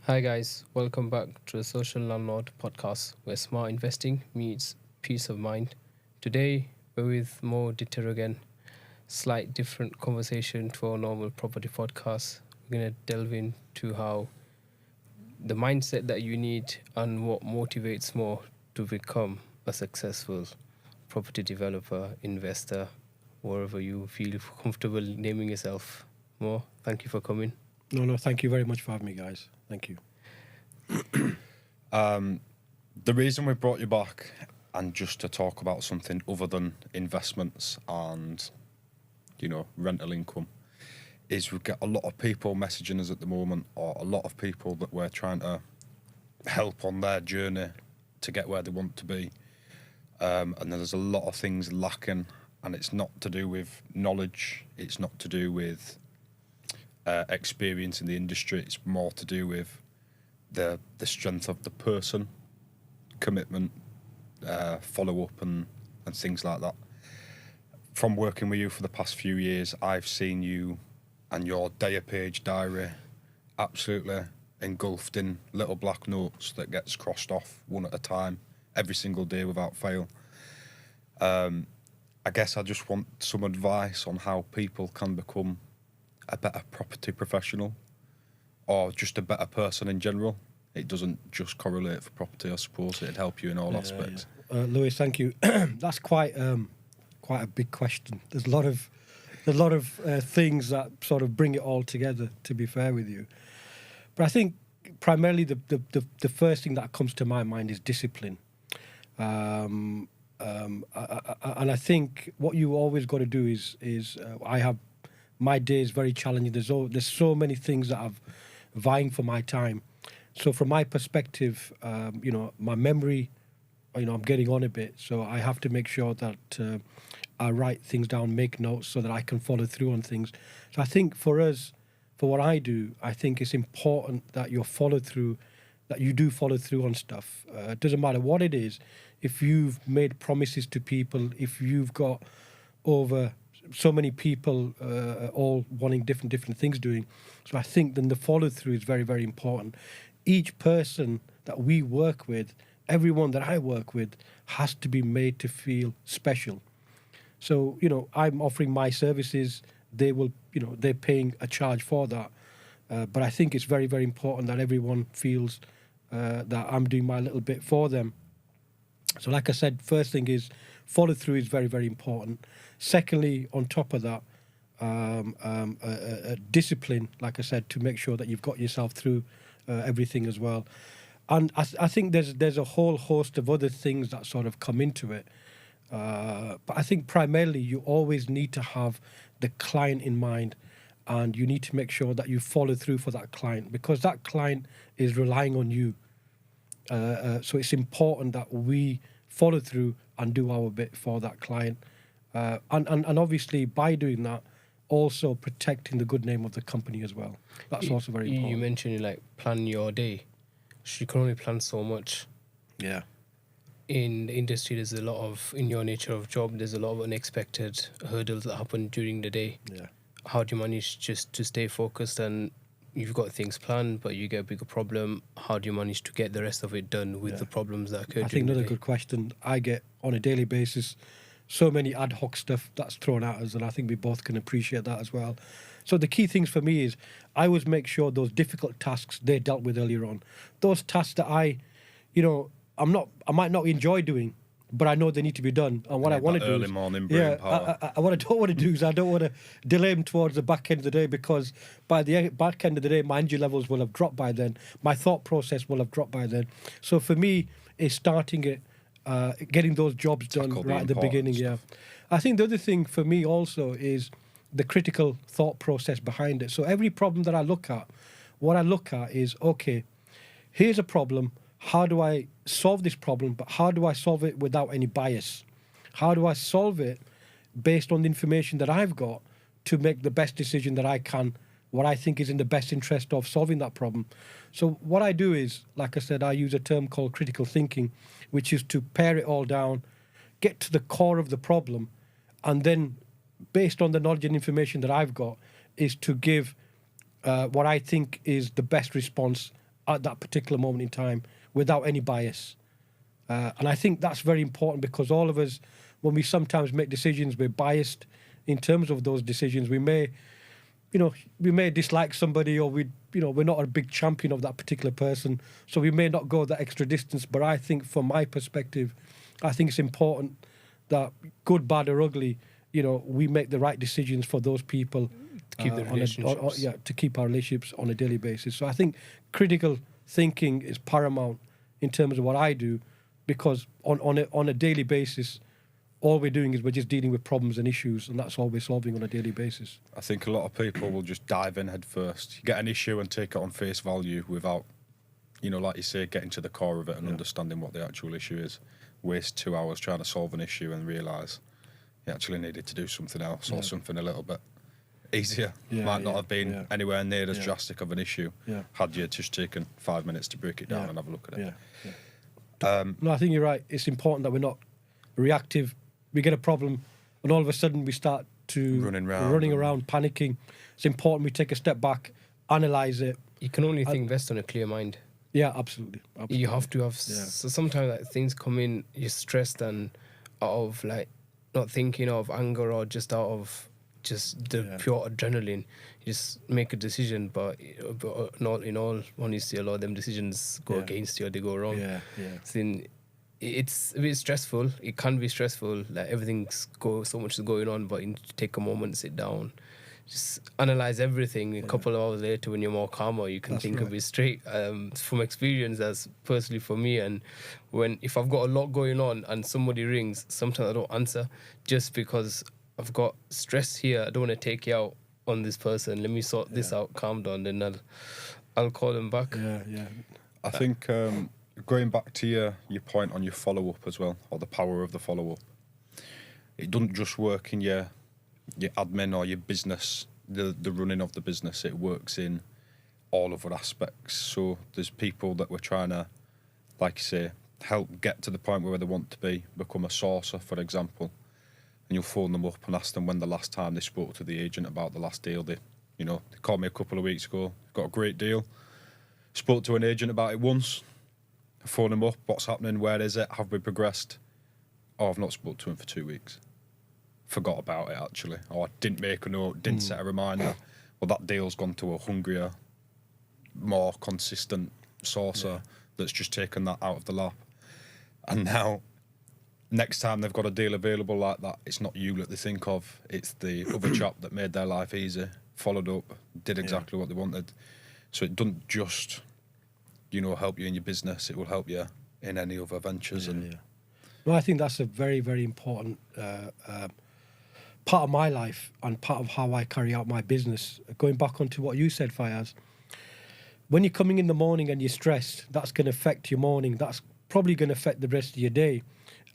Hi guys, welcome back to the Social Landlord podcast where smart investing meets peace of mind. Today we're with Mo Ditter again. Slight different conversation to our normal property podcast. We're gonna delve into how the mindset that you need and what motivates Mo to become a successful property developer, investor, wherever you feel comfortable naming yourself. Mo, thank you for coming. No, thank you very much for having me, guys. Thank you. The reason we brought you back and just to talk about something other than investments and, rental income is we get a lot of people messaging us at the moment, or a lot of people that we're trying to help on their journey to get where they want to be. And there's a lot of things lacking, and it's not to do with knowledge, it's not to do with experience in the industry, it's more to do with the strength of the person, commitment, follow up and things like that. From working with you for the past few years, I've seen you and your day-a-page diary absolutely engulfed in little black notes that gets crossed off one at a time every single day without fail. I guess I just want some advice on how people can become a better property professional or just a better person in general. It doesn't just correlate for property, I suppose. It'd help you in all aspects. Yeah. Lewis, thank you. That's quite a big question. There's a lot of things that sort of bring it all together, to be fair with you. But I think primarily the first thing that comes to my mind is discipline. And I think what you always got to do is I have my day is very challenging. There's so many things that are vying for my time. So from my perspective, my memory, I'm getting on a bit. So I have to make sure that I write things down, make notes so that I can follow through on things. So I think for us, for what I do, I think it's important that you do follow through on stuff. It doesn't matter what it is. If you've made promises to people, if you've got over so many people all wanting different things doing. So I think then the follow through is very, very important. Each person that we work with, everyone that I work with, has to be made to feel special. So, I'm offering my services. They will, they're paying a charge for that. But I think it's very, very important that everyone feels that I'm doing my little bit for them. So like I said, first thing is follow through is very, very important. Secondly, on top of that, discipline, like I said, to make sure that you've got yourself through everything as well. And I think there's a whole host of other things that sort of come into it. But I think primarily you always need to have the client in mind, and you need to make sure that you follow through for that client, because that client is relying on you. So it's important that we follow through and do our bit for that client. And obviously by doing that, also protecting the good name of the company as well. That's also very important. You mentioned plan your day. So you can only plan so much. Yeah. In the industry, there's a lot of, in your nature of job, there's a lot of unexpected hurdles that happen during the day. Yeah. How do you manage just to stay focused, and you've got things planned, but you get a bigger problem? How do you manage to get the rest of it done with the problems that occur? I think another good question. I get on a daily basis so many ad hoc stuff that's thrown at us, and I think we both can appreciate that as well. So the key things for me is I always make sure those difficult tasks they're dealt with earlier on. Those tasks that I might not enjoy doing, but I know they need to be done. And what I want to do early is, morning brain power. what I don't want to do is I don't want to delay them towards the back end of the day, because by the back end of the day, my energy levels will have dropped by then. My thought process will have dropped by then. So for me, it's starting it, getting those jobs done right at the beginning. Stuff. Yeah, I think the other thing for me also is the critical thought process behind it. So every problem that I look at, what I look at is, okay, here's a problem. How do I solve this problem? But how do I solve it without any bias? How do I solve it based on the information that I've got to make the best decision that I can, what I think is in the best interest of solving that problem? So what I do is, like I said, I use a term called critical thinking, which is to pare it all down, get to the core of the problem, and then based on the knowledge and information that I've got, is to give what I think is the best response at that particular moment in time without any bias. And I think that's very important, because all of us, when we sometimes make decisions, we're biased in terms of those decisions. We may dislike somebody, or we're not a big champion of that particular person, so we may not go that extra distance. But I think, from my perspective, I think it's important that, good, bad, or ugly, we make the right decisions for those people To keep the relationships. to keep our relationships on a daily basis. So I think critical thinking is paramount in terms of what I do, because on a daily basis, all we're doing is we're just dealing with problems and issues, and that's all we're solving on a daily basis. I think a lot of people will just dive in head first. You get an issue and take it on face value without, like you say, getting to the core of it and understanding what the actual issue is. Waste 2 hours trying to solve an issue and realise you actually needed to do something else or something a little bit easier. Might not have been anywhere near as drastic of an issue had you just taken 5 minutes to break it down and have a look at it. No, I think you're right. It's important that we're not reactive. We get a problem, and all of a sudden we start to running around, panicking. It's important we take a step back, analyse it. You can only think best on a clear mind. Yeah, absolutely. You have to have. So sometimes things come in, you're stressed and out of not thinking of anger or just out of just the pure adrenaline. You just make a decision, but not in all honesty, a lot of them decisions go against you or they go wrong. It's a bit stressful. It can be stressful. So much is going on, but you need to take a moment, sit down, just analyze everything. A couple of hours later, when you're more calmer, you can think of it straight. From experience, as personally for me, and if I've got a lot going on and somebody rings, sometimes I don't answer just because I've got stress here. I don't want to take you out on this person. Let me sort this out, calm down, then I'll call them back. I think going back to your point on your follow-up as well, or the power of the follow-up, it doesn't just work in your admin or your business, the running of the business. It works in all other aspects. So there's people that we're trying to, like you say, help get to the point where they want to be, become a sourcer, for example. And you'll phone them up and ask them when the last time they spoke to the agent about the last deal. They called me a couple of weeks ago, got a great deal. Spoke to an agent about it once. Phone him up, what's happening, where is it, have we progressed? Oh, I've not spoke to him for 2 weeks. Forgot about it, actually. Or I didn't make a note, didn't set a reminder. Well, that deal's gone to a hungrier, more consistent sourcer that's just taken that out of the lap. And now, next time they've got a deal available like that, it's not you that they think of, it's the other chap that made their life easy, followed up, did exactly what they wanted. So it doesn't just, help you in your business, it will help you in any other ventures. Well, I think that's a very, very important part of my life and part of how I carry out my business. Going back onto what you said, Fayaz, when you're coming in the morning and you're stressed, that's going to affect your morning. That's probably going to affect the rest of your day.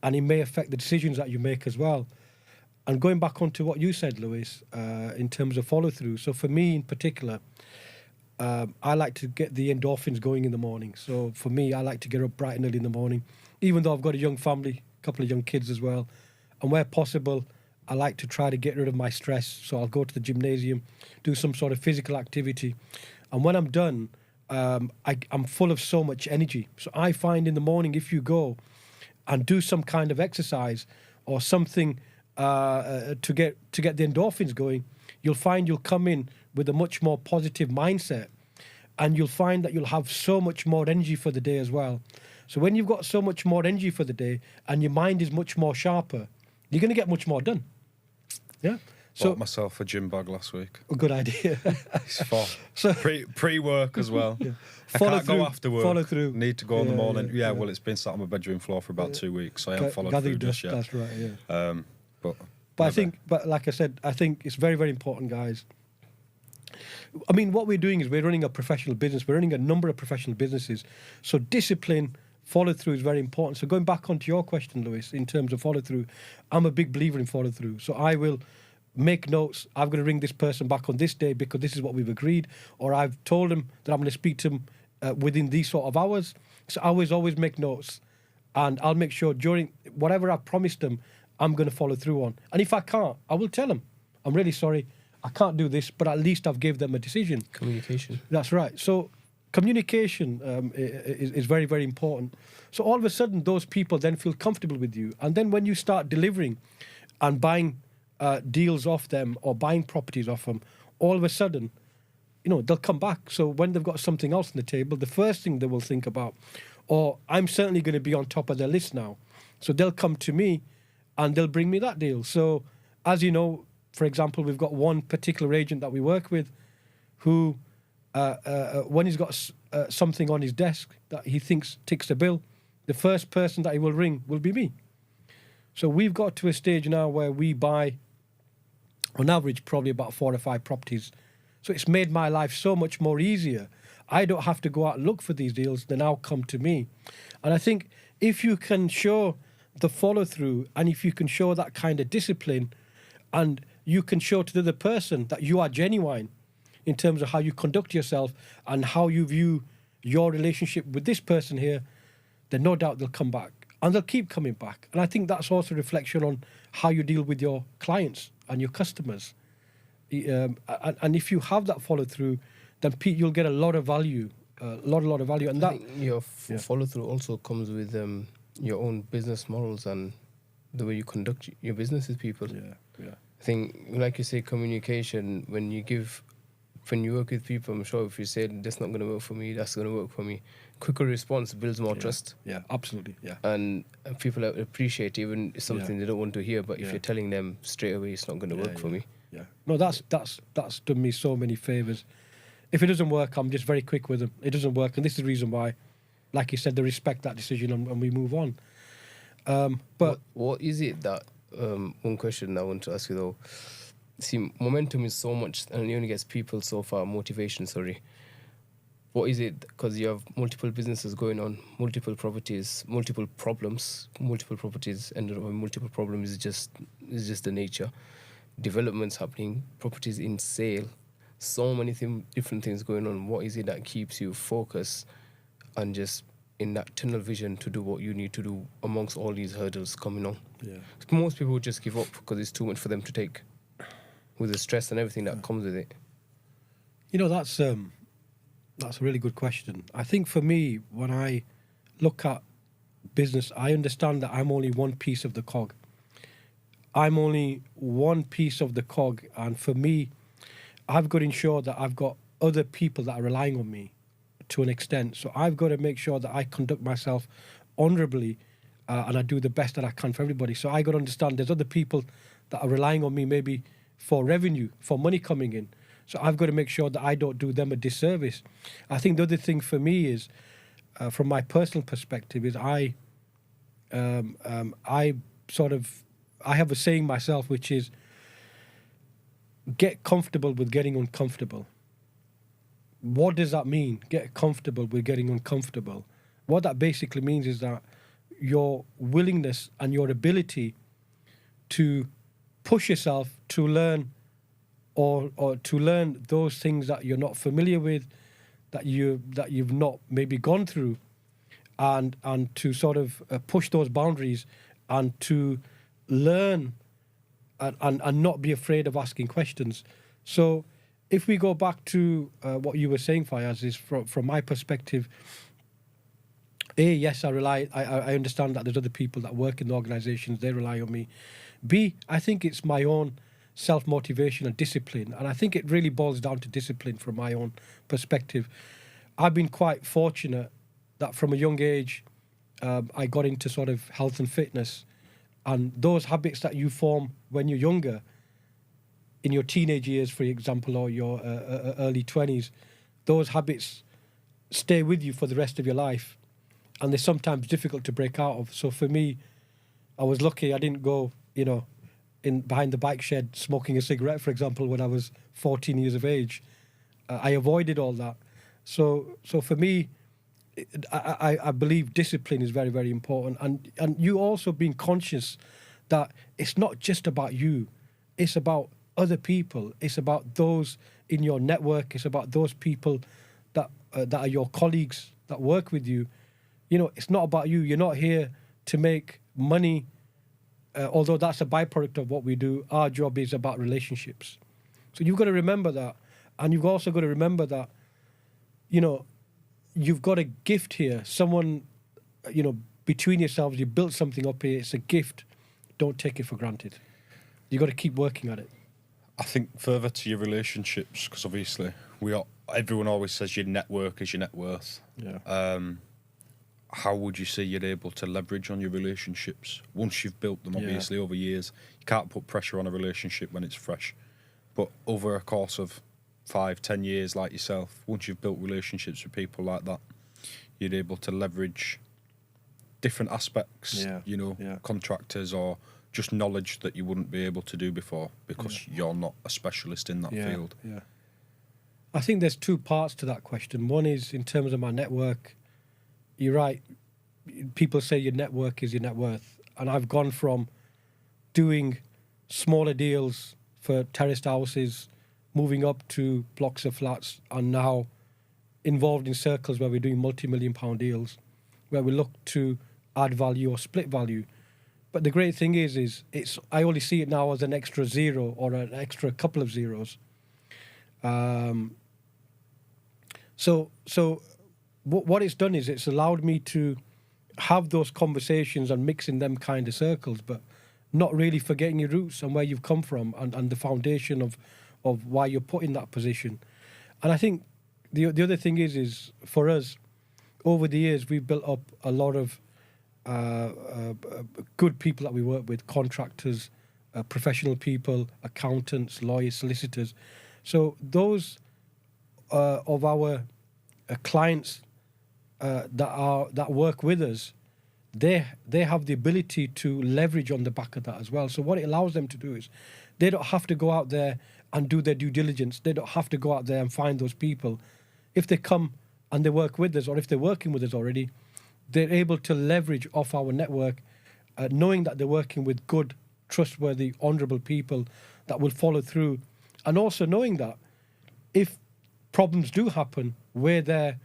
And it may affect the decisions that you make as well. And going back onto what you said, Lewis, in terms of follow-through. So for me in particular, I like to get the endorphins going in the morning. So for me, I like to get up bright and early in the morning, even though I've got a young family, a couple of young kids as well. And where possible, I like to try to get rid of my stress. So I'll go to the gymnasium, do some sort of physical activity. And when I'm done, I'm full of so much energy. So I find in the morning, if you go and do some kind of exercise or something to get the endorphins going, you'll find you'll come in with a much more positive mindset, and you'll find that you'll have so much more energy for the day as well. So when you've got so much more energy for the day and your mind is much more sharper, you're going to get much more done. Yeah. Bought myself a gym bag last week. A good idea. It's for pre-work as well. I can't go after work. Follow through. Need to go in the morning. Well, it's been sat on my bedroom floor for about 2 weeks, so I haven't followed through just yet. That's right, yeah. But like I said, I think it's very, very important, guys. I mean, what we're doing is we're running a professional business. We're running a number of professional businesses. So discipline, follow-through is very important. So going back onto your question, Lewis, in terms of follow-through, I'm a big believer in follow-through. So I will make notes. I'm going to ring this person back on this day because this is what we've agreed. Or I've told them that I'm going to speak to them within these sort of hours. So I always make notes. And I'll make sure during whatever I've promised them, I'm going to follow through on. And if I can't, I will tell them, I'm really sorry, I can't do this, but at least I've gave them a decision. Communication. That's right. So communication is very, very important. So all of a sudden, those people then feel comfortable with you. And then when you start delivering and buying deals off them or buying properties off them, all of a sudden, they'll come back. So when they've got something else on the table, the first thing they will think about, or I'm certainly going to be on top of their list now. So they'll come to me and they'll bring me that deal. So as you know, for example, we've got one particular agent that we work with who, when he's got something on his desk that he thinks ticks the bill, the first person that he will ring will be me. So we've got to a stage now where we buy, on average, probably about 4 or 5 properties. So it's made my life so much more easier. I don't have to go out and look for these deals. They now come to me. And I think if you can show the follow-through and if you can show that kind of discipline and you can show to the other person that you are genuine in terms of how you conduct yourself and how you view your relationship with this person here, then no doubt they'll come back. And they'll keep coming back. And I think that's also a reflection on how you deal with your clients and your customers. And if you have that follow-through, then you'll get a lot of value, a lot of value. And I that think your follow-through also comes with your own business morals and the way you conduct your business with people. Yeah. I think, like you say, communication, when you work with people, I'm sure if you say, that's not going to work for me, that's going to work for me, quicker response builds more trust. Yeah, absolutely, yeah. And people appreciate even something they don't want to hear, but if you're telling them straight away, it's not going to work for me. Yeah. No, that's done me so many favours. If it doesn't work, I'm just very quick with them. It doesn't work, and this is the reason why, like you said, they respect that decision and we move on. But what is it that, one question I want to ask you though, see, momentum is so much and it only gets people so far, motivation, sorry. What is it, because you have multiple businesses going on, multiple properties, multiple problems, multiple properties ended up with multiple problems is just the nature. Developments happening, properties in sale, so many different things going on. What is it that keeps you focused and just in that tunnel vision to do what you need to do amongst all these hurdles coming on? yeah. Most people would just give up because it's too much for them to take with the stress and everything that comes with it. That's a really good question. I think for me, when I look at business, I understand that I'm only one piece of the cog. I'm only one piece of the cog, and for me, I've got to ensure that I've got other people that are relying on me to an extent. So I've got to make sure that I conduct myself honourably and I do the best that I can for everybody. So I got to understand there's other people that are relying on me maybe for revenue, for money coming in. So I've got to make sure that I don't do them a disservice. I think the other thing for me is, from my personal perspective, is I have a saying myself, which is get comfortable with getting uncomfortable. What does that mean? Get comfortable with getting uncomfortable. What that basically means is that your willingness and your ability to push yourself to learn or to learn those things that you're not familiar with, that you've not maybe gone through, and to sort of push those boundaries and to learn and not be afraid of asking questions. So if we go back to what you were saying, Fayaz, is from my perspective, yes, I understand that there's other people that work in the organisations, they rely on me. B, I think it's my own self-motivation and discipline, and I think it really boils down to discipline from my own perspective. I've been quite fortunate that from a young age, I got into sort of health and fitness, and those habits that you form when you're younger, in your teenage years, for example, or your early 20s, those habits stay with you for the rest of your life, and they're sometimes difficult to break out of. So for me, I was lucky I didn't go, in behind the bike shed smoking a cigarette, for example, when I was 14 years of age. I avoided all that. So for me, I believe discipline is very, very important. And you also being conscious that it's not just about you. It's about other people. It's about those in your network. It's about those people that are your colleagues that work with you. It's not about you. You're not here to make money, although that's a byproduct of what we do. Our job is about relationships. So you've got to remember that. And you've also got to remember that, you've got a gift here. Someone, between yourselves, you built something up here. It's a gift. Don't take it for granted. You've got to keep working at it. I think further to your relationships, because obviously everyone always says your network is your net worth. Yeah. How would you say you're able to leverage on your relationships once you've built them, obviously, over years? You can't put pressure on a relationship when it's fresh. But over a course of 5-10 years, like yourself, once you've built relationships with people like that, you're able to leverage different aspects, contractors or just knowledge that you wouldn't be able to do before because you're not a specialist in that field. Yeah. I think there's two parts to that question. One is in terms of my network. You're right. People say your network is your net worth. And I've gone from doing smaller deals for terraced houses, moving up to blocks of flats, and now involved in circles where we're doing multi-million-pound deals, where we look to add value or split value. But the great thing is I only see it now as an extra zero or an extra couple of zeros. So what it's done is it's allowed me to have those conversations and mix in them kind of circles, but not really forgetting your roots and where you've come from and the foundation of why you're put in that position. And I think the other thing is for us, over the years, we've built up a lot of good people that we work with, contractors, professional people, accountants, lawyers, solicitors. So those of our clients that work with us, they have the ability to leverage on the back of that as well. So what it allows them to do is they don't have to go out there and do their due diligence. They don't have to go out there and find those people. If they come and they work with us, or if they're working with us already, they're able to leverage off our network, knowing that they're working with good, trustworthy, honourable people that will follow through, and also knowing that if problems do happen, we're there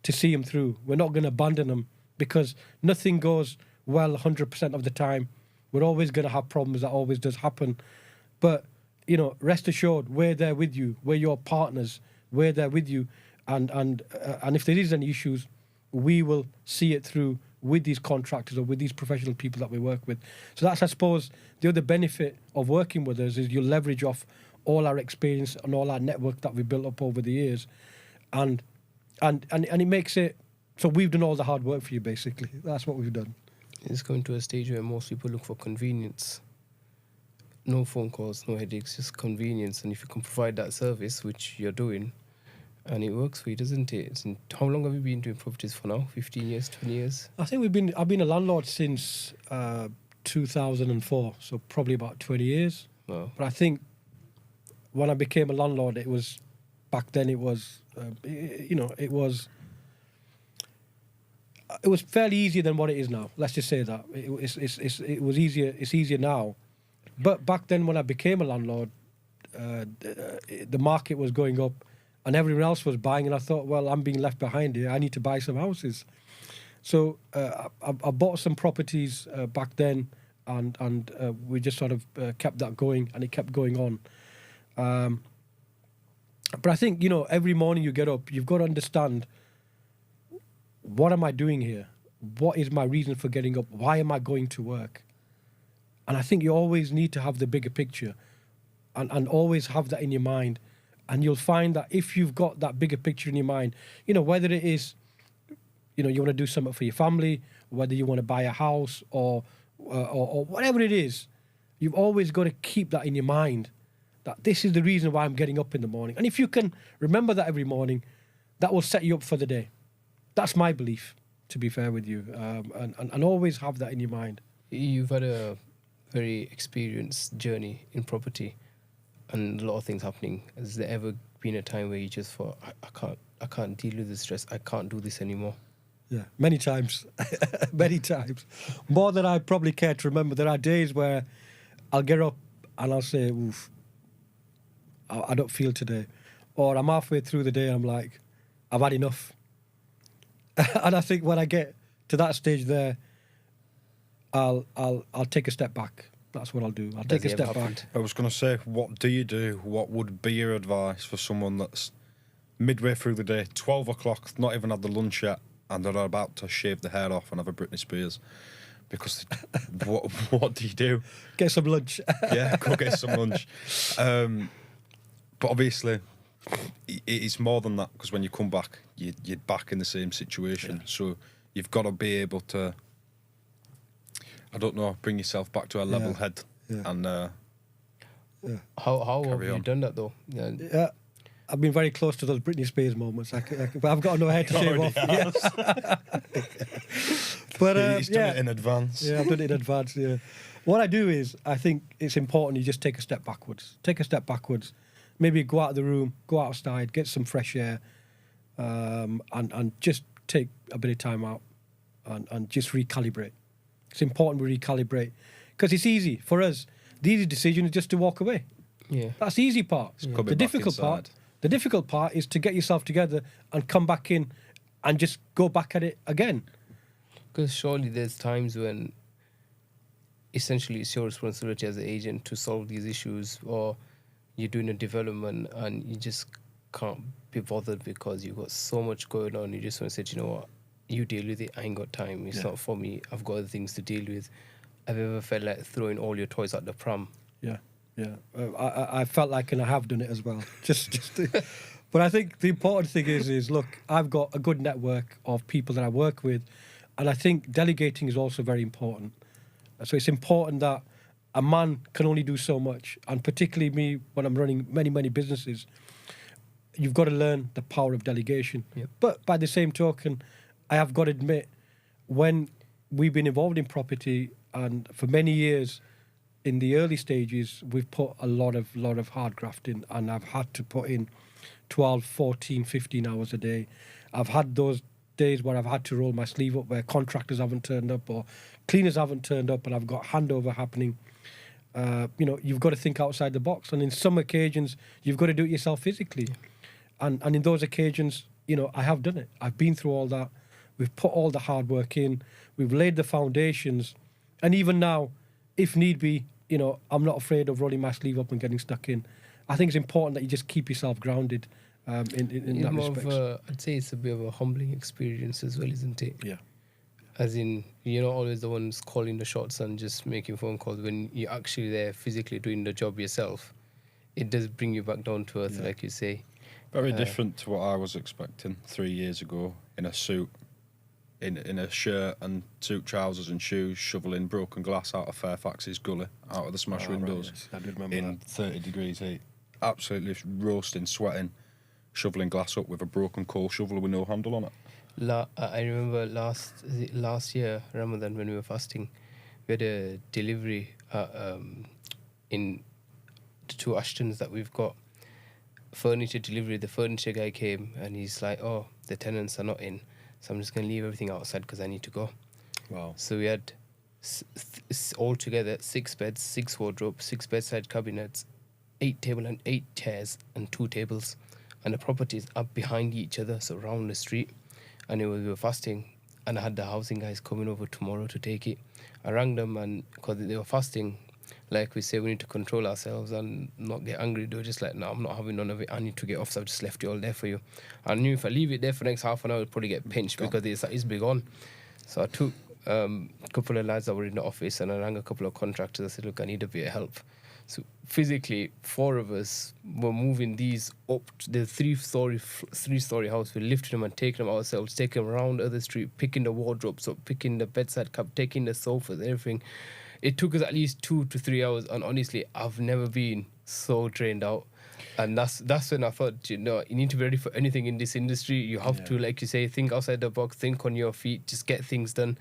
to see them through. We're not going to abandon them, because nothing goes well 100% of the time. We're always going to have problems. That always does happen. But, rest assured, we're there with you. We're your partners. We're there with you. And if there is any issues, we will see it through with these contractors or with these professional people that we work with. So that's, I suppose, the other benefit of working with us is you leverage off all our experience and all our network that we built up over the years. And it makes it so we've done all the hard work for you, basically. That's what we've done. It's going to a stage where most people look for convenience. No phone calls, no headaches, just convenience. And if you can provide that service, which you're doing, and it works for you, doesn't it? And how long have you been doing properties for now? 15 years, 20 years? I think I've been a landlord since 2004, so probably about 20 years. Wow. But I think when I became a landlord, back then it was fairly easier than what it is now. Let's just say that it was easier. It's easier now, but back then when I became a landlord, the market was going up, and everyone else was buying, and I thought, well, I'm being left behind here. I need to buy some houses. So I bought some properties back then, and we just sort of kept that going, and it kept going on. But I think, every morning you get up, you've got to understand, what am I doing here? What is my reason for getting up? Why am I going to work? And I think you always need to have the bigger picture and always have that in your mind. And you'll find that if you've got that bigger picture in your mind, whether it is, you want to do something for your family, whether you want to buy a house or whatever it is, you've always got to keep that in your mind, that this is the reason why I'm getting up in the morning. And if you can remember that every morning, that will set you up for the day. That's my belief, to be fair with you. And always have that in your mind. You've had a very experienced journey in property and a lot of things happening. Has there ever been a time where you just thought, I can't deal with the stress, I can't do this anymore? Yeah, many times. Many times. More than I probably care to remember. There are days where I'll get up and I'll say, oof, I don't feel today. Or I'm halfway through the day and I'm like, I've had enough. And I think when I get to that stage there, I'll take a step back. That's what I'll do. I'll take a step back. I was going to say, what do you do? What would be your advice for someone that's midway through the day, 12 o'clock, not even had the lunch yet, and they're about to shave the hair off and have a Britney Spears. Because what do you do? Get some lunch. Yeah, go get some lunch. But obviously, it's more than that, because when you come back, you're back in the same situation. Yeah. So you've got to be able to, I don't know, bring yourself back to a level head. Yeah. And how have you done that though? Yeah. I've been very close to those Britney Spears moments, but I've got no hair to shave off. Yes. But he's done it in advance. Yeah, I've done it in advance. Yeah. What I do is, I think it's important you just take a step backwards. Maybe go out of the room, go outside, get some fresh air, and just take a bit of time out and just recalibrate. It's important we recalibrate, because it's easy for us. The easy decision is just to walk away. Yeah, that's the easy part. Yeah. The difficult part is to get yourself together and come back in and just go back at it again. Because surely there's times when essentially it's your responsibility as an agent to solve these issues, or you're doing a development and you just can't be bothered because you've got so much going on. You just want to say, you know what, you deal with it, I ain't got time. It's not for me. I've got other things to deal with. Have you ever felt like throwing all your toys out the pram? Yeah. I felt like, and I have done it as well. But I think the important thing is, look, I've got a good network of people that I work with, and I think delegating is also very important. So it's important that a man can only do so much, and particularly me, when I'm running many businesses, you've got to learn the power of delegation. Yep. But by the same token, I have got to admit, when we've been involved in property, and for many years, in the early stages, we've put a lot of hard graft in, and I've had to put in 12, 14, 15 hours a day. I've had those days where I've had to roll my sleeve up, where contractors haven't turned up or cleaners haven't turned up, and I've got handover happening. You've got to think outside the box, and in some occasions, you've got to do it yourself physically. And in those occasions, I have done it. I've been through all that. We've put all the hard work in. We've laid the foundations. And even now, if need be, I'm not afraid of rolling my sleeve up and getting stuck in. I think it's important that you just keep yourself grounded in that respect. I'd say it's a bit of a humbling experience as well, isn't it? Yeah. As in, you're not always the ones calling the shots and just making phone calls. When you're actually there physically doing the job yourself, it does bring you back down to earth, like you say. Very different to what I was expecting 3 years ago, in a suit, in a shirt and suit trousers and shoes, shoveling broken glass out of Fairfax's gully, out of the smashed windows. Right, yes. I did remember in that. 30 degrees heat. Absolutely roasting, sweating, shoveling glass up with a broken coal shovel with no handle on it. I remember last year, Ramadan, when we were fasting, we had a delivery in the 2 Ashtons that we've got. Furniture delivery. The furniture guy came and he's like, "Oh, the tenants are not in, so I'm just going to leave everything outside because I need to go." Wow. So we had altogether 6 beds, 6 wardrobes, 6 bedside cabinets, 8 table and 8 chairs and 2 tables. And the properties are behind each other, so around the street. And we were fasting, and I had the housing guys coming over tomorrow to take it. I rang them, and because they were fasting, like we say, we need to control ourselves and not get angry. They were just like, "No, I'm not having none of it. I need to get off, so I've just left it all there for you." I knew if I leave it there for the next half an hour, I'll probably get pinched because it's big on. So I took a couple of lads that were in the office, and I rang a couple of contractors. I said, "Look, I need a bit of help." So physically, 4 of us were moving these up to the 3-story house. We lifted them and taking them ourselves, taking them around the other street, picking the wardrobes up, picking the bedside cup, taking the sofas, everything. It took us at least 2 to 3 hours, and honestly, I've never been so drained out. And that's when I thought, you need to be ready for anything in this industry. You have to, like you say, think outside the box, think on your feet, just get things done.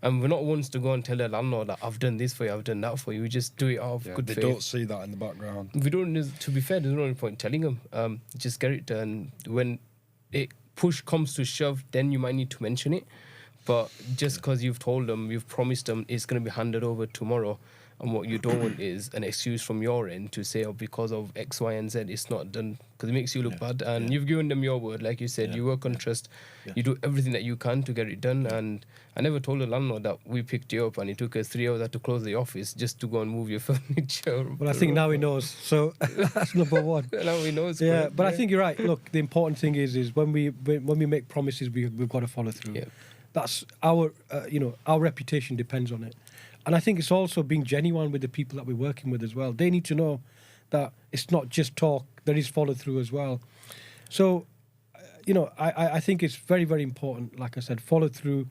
And we're not ones to go and tell the landlord that I've done this for you, I've done that for you. We just do it out of good faith. They don't see that in the background. We don't. To be fair, there's no point telling them. Just get it done. When it push comes to shove, then you might need to mention it. But just because you've told them, you've promised them, it's going to be handed over tomorrow, And what you don't want is an excuse from your end to say, oh, because of X, Y, and Z, it's not done, because it makes you look bad. And you've given them your word, like you said, you work on trust, you do everything that you can to get it done. And I never told the landlord that we picked you up and it took us 3 hours to close the office just to go and move your furniture. Well, I think now he knows. So that's number one. Now he knows. Yeah, but I think you're right. Look, the important thing is when we make promises, we've got to follow through. Yeah. That's our our reputation depends on it. And I think it's also being genuine with the people that we're working with as well. They need to know that it's not just talk, there is follow through as well. So, I think it's very, very important, like I said, follow through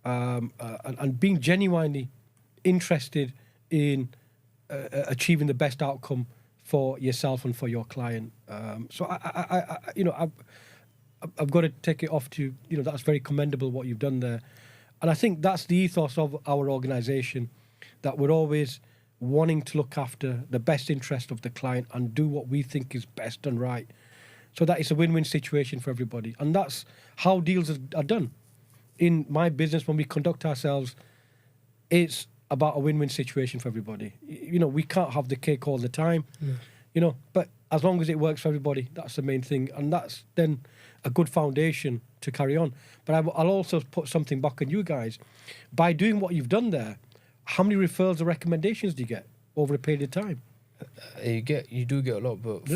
and being genuinely interested in achieving the best outcome for yourself and for your client. So, I've got to take it off to, that's very commendable what you've done there. And I think that's the ethos of our organisation, that we're always wanting to look after the best interest of the client and do what we think is best and right, so that it's a win-win situation for everybody. And that's how deals are done. In my business, when we conduct ourselves, it's about a win-win situation for everybody. We can't have the cake all the time, but as long as it works for everybody, that's the main thing. And that's then a good foundation to carry on. But I'll also put something back on you guys. By doing what you've done there, how many referrals or recommendations do you get over a period of time? You do get a lot, but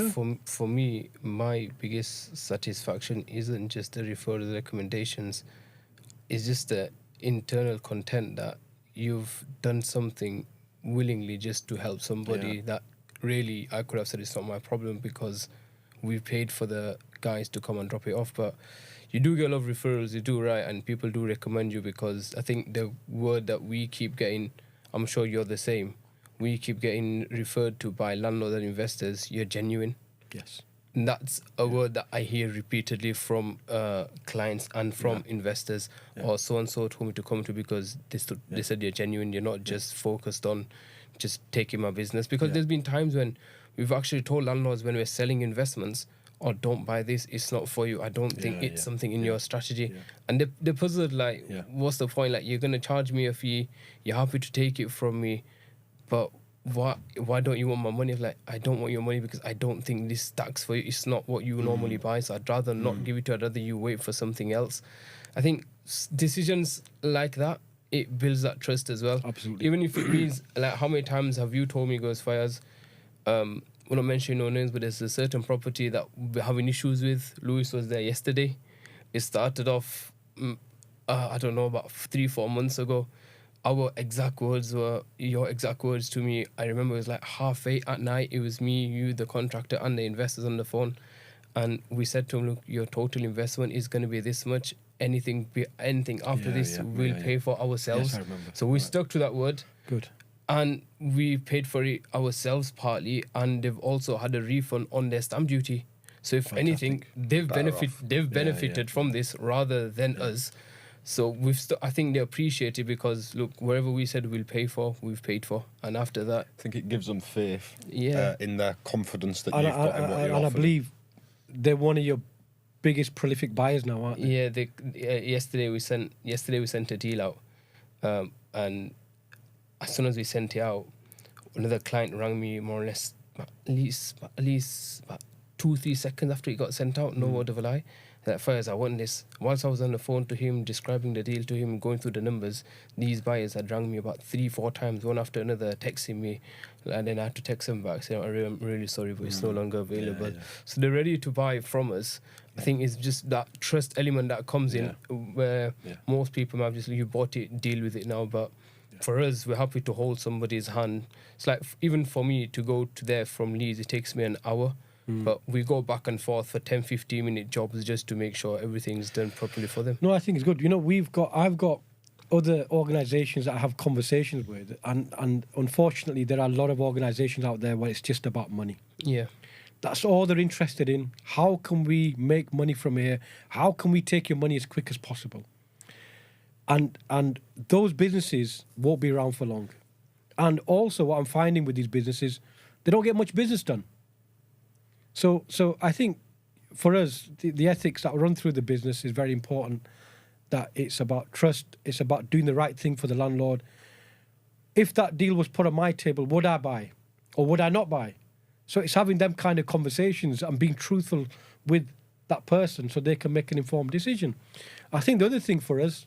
for me, my biggest satisfaction isn't just the referrals, recommendations. It's just the internal content that you've done something willingly just to help somebody that really, I could have said it's not my problem because we paid for the guys to come and drop it off. But you do get a lot of referrals, you do right, and people do recommend you, because I think the word that we keep getting, I'm sure you're the same, we keep getting referred to by landlords and investors, you're genuine. Yes. And that's a word that I hear repeatedly from clients and from investors, or so-and-so told me to come to because they said you're genuine, you're not just focused on just taking my business. Because there's been times when we've actually told landlords when we're selling investments, oh, don't buy this, it's not for you, I don't think it's something in your strategy. And they're puzzled, like, what's the point? Like, you're going to charge me a fee, you're happy to take it from me, but why don't you want my money? Like, I don't want your money because I don't think this stacks for you, it's not what you normally buy, so I'd rather not give it to you, I'd rather you wait for something else. I think decisions like that, it builds that trust as well. Absolutely. Even if it means, like, how many times have you told me, go as far as, we're not mentioning no names, but there's a certain property that we're having issues with. Lewis was there yesterday. It started off, I don't know, about 3-4 months ago. Our exact words were your exact words to me. I remember it was like 8:30 at night. It was me, you, the contractor, and the investors on the phone. And we said to him, look, your total investment is going to be this much. Anything after this, we'll pay for ourselves. Yes, I remember. So we stuck to that word. Good. And we paid for it ourselves partly, and they've also had a refund on their stamp duty. So if anything, they've benefited from this rather than us. So I think they appreciate it because, look, wherever we said we'll pay for, we've paid for. And after that, I think it gives them faith in their confidence that you've got in what you're and offering. I believe they're one of your biggest prolific buyers now, aren't they? Yeah, yesterday we sent a deal out, and as soon as we sent it out, another client rang me more or less at least about 2-3 seconds after it got sent out. No word of a lie. That first, I want this. Whilst I was on the phone to him, describing the deal to him, going through the numbers, these buyers had rang me about 3-4 times, one after another, texting me, and then I had to text them back, saying, I'm really sorry, but it's no longer available. So they're ready to buy from us. I think it's just that trust element that comes in, where most people might just, you bought it, deal with it now, but for us, we're happy to hold somebody's hand. It's like, even for me to go to there from Leeds, it takes me an hour. But we go back and forth for 10-15 minute jobs just to make sure everything's done properly for them. No, I think it's good. I've got other organisations that I have conversations with, and unfortunately there are a lot of organisations out there where it's just about money. Yeah. That's all they're interested in. How can we make money from here? How can we take your money as quick as possible? And those businesses won't be around for long. And also what I'm finding with these businesses, they don't get much business done. So I think for us, the ethics that run through the business is very important, that it's about trust, it's about doing the right thing for the landlord. if that deal was put on my table, would I buy or would I not buy? So it's having them kind of conversations and being truthful with that person so they can make an informed decision. I think the other thing for us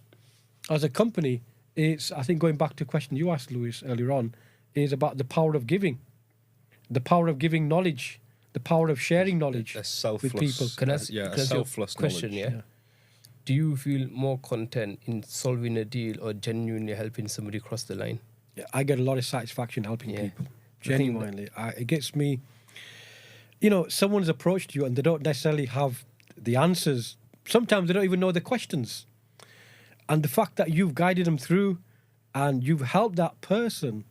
as a company is, I think going back to a question you asked, Lewis, earlier on, is about the power of giving. The power of giving knowledge, the power of sharing knowledge with people. Can I ask a you selfless a question, knowledge. yeah? Do you feel more content in solving a deal or genuinely helping somebody cross the line? Yeah, I get a lot of satisfaction helping Yeah. people. Genuinely. It gets me, you know, someone's approached you and they don't necessarily have the answers. Sometimes they don't even know the questions. And the fact that you've guided them through and you've helped that person,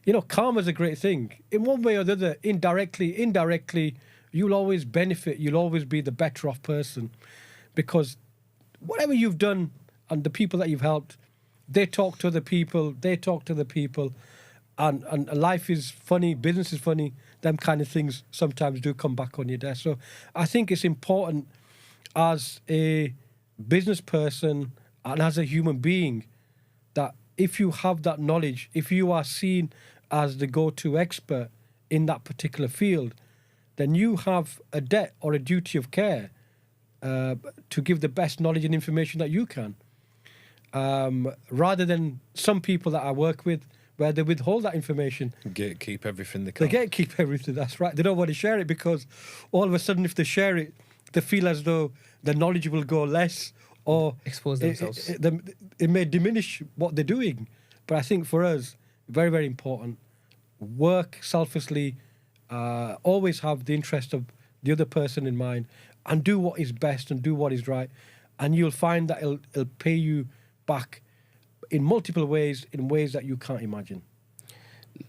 you know, karma's a great thing. In one way or the other, indirectly, you'll always benefit. You'll always be the better off person because whatever you've done and the people that you've helped, they talk to other people, and life is funny, business is funny, them kind of things sometimes do come back on your desk. So I think it's important as a business person and as a human being that if you have that knowledge, if you are seen as the go-to expert in that particular field, then you have a debt or a duty of care to give the best knowledge and information that you can. Rather than some people that I work with where they withhold that information. Gatekeep everything they can. They gatekeep everything, that's right. They don't want to share it because all of a sudden if they share it, they feel as though the knowledge will go less or expose themselves. It may diminish what they're doing. But I think for us, very, very important, work selflessly, always have the interest of the other person in mind and do what is best and do what is right. And you'll find that it'll pay you back in multiple ways, in ways that you can't imagine.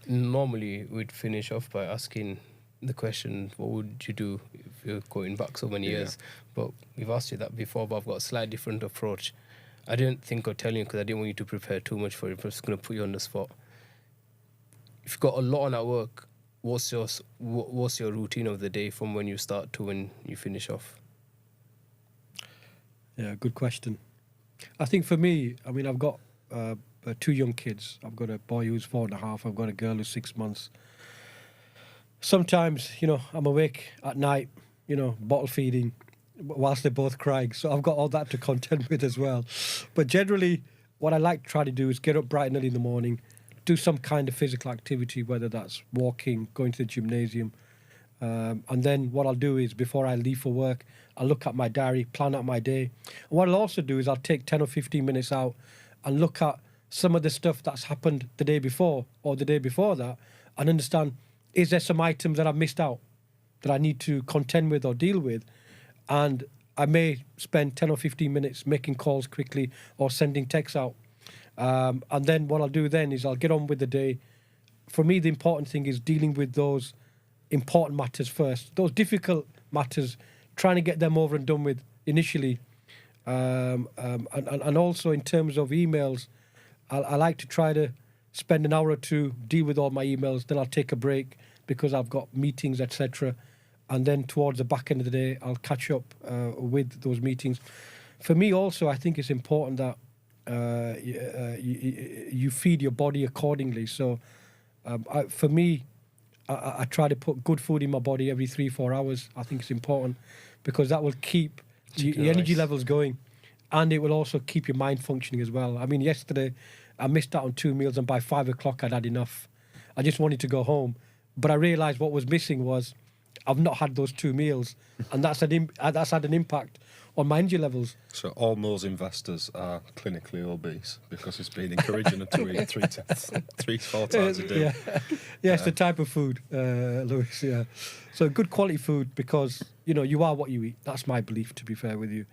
Normally, we'd finish off by asking the question, what would you do if you're going back so many years? But we've asked you that before, but I've got a slightly different approach. I didn't think of telling you because I didn't want you to prepare too much for it. I'm just going to put you on the spot. If you've got a lot on at work, what's your routine of the day from when you start to when you finish off? Yeah, good question. I think for me, I mean, I've got 2 young kids. I've got a boy who's 4.5. I've got a girl who's 6 months. Sometimes, you know, I'm awake at night, you know, bottle feeding whilst they're both crying. So I've got all that to contend with as well. But generally, what I like to try to do is get up bright and early in the morning, do some kind of physical activity, whether that's walking, going to the gymnasium. And then what I'll do is before I leave for work, I'll look at my diary, plan out my day. And what I'll also do is I'll take 10 or 15 minutes out and look at some of the stuff that's happened the day before or the day before that and understand, is there some items that I've missed out that I need to contend with or deal with? And I may spend 10 or 15 minutes making calls quickly or sending texts out. And then what I'll do then is I'll get on with the day. For me, the important thing is dealing with those important matters first. Those difficult matters, trying to get them over and done with initially. And also in terms of emails, I like to try to spend an hour or two, deal with all my emails, then I'll take a break because I've got meetings, etc. And then towards the back end of the day, I'll catch up with those meetings. For me also, I think it's important that you feed your body accordingly. So for me, I try to put good food in my body every 3-4 hours. I think it's important because that will keep the energy levels going and it will also keep your mind functioning as well. I mean, yesterday I missed out on 2 meals and by 5 o'clock I'd had enough. I just wanted to go home. But I realised what was missing was I've not had those 2 meals and that's had an impact on my energy levels. So all those investors are clinically obese because it's been encouraging them to eat 3-4 times a day. Yeah, it's the type of food, Lewis, yeah. So good quality food because, you know, you are what you eat. That's my belief, to be fair with you.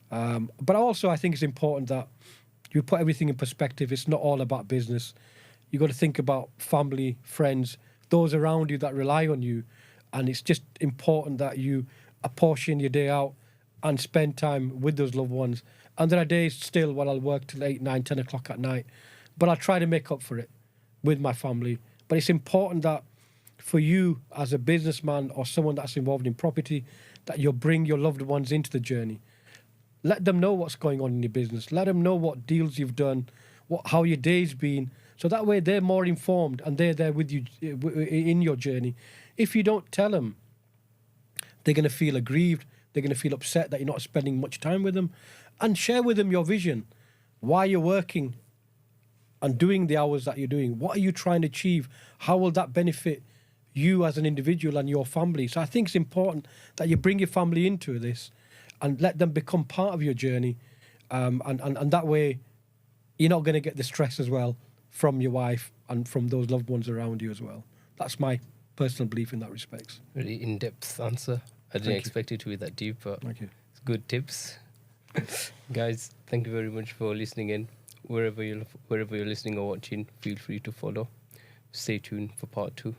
But also I think it's important that you put everything in perspective. It's not all about business. You've got to think about family, friends, those around you that rely on you. And it's just important that you apportion your day out and spend time with those loved ones. And there are days still when I'll work till 8, 9, 10 o'clock at night. But I'll try to make up for it with my family. But it's important that for you as a businessman or someone that's involved in property, that you bring your loved ones into the journey. Let them know what's going on in your business. Let them know what deals you've done, how your day's been, So that way they're more informed and they're there with you in your journey. If you don't tell them, they're going to feel aggrieved. They're going to feel upset that you're not spending much time with them. And share with them your vision, why you're working and doing the hours that you're doing. What are you trying to achieve? How will that benefit you as an individual and your family? So I think it's important that you bring your family into this and let them become part of your journey. And that way, you're not going to get the stress as well from your wife and from those loved ones around you as well. That's my personal belief in that respect. Really in-depth answer. I didn't expect it to be that deep, but Thank you. it's good tips. Guys, thank you very much for listening in. Wherever you're listening or watching, feel free to follow. Stay tuned for part 2.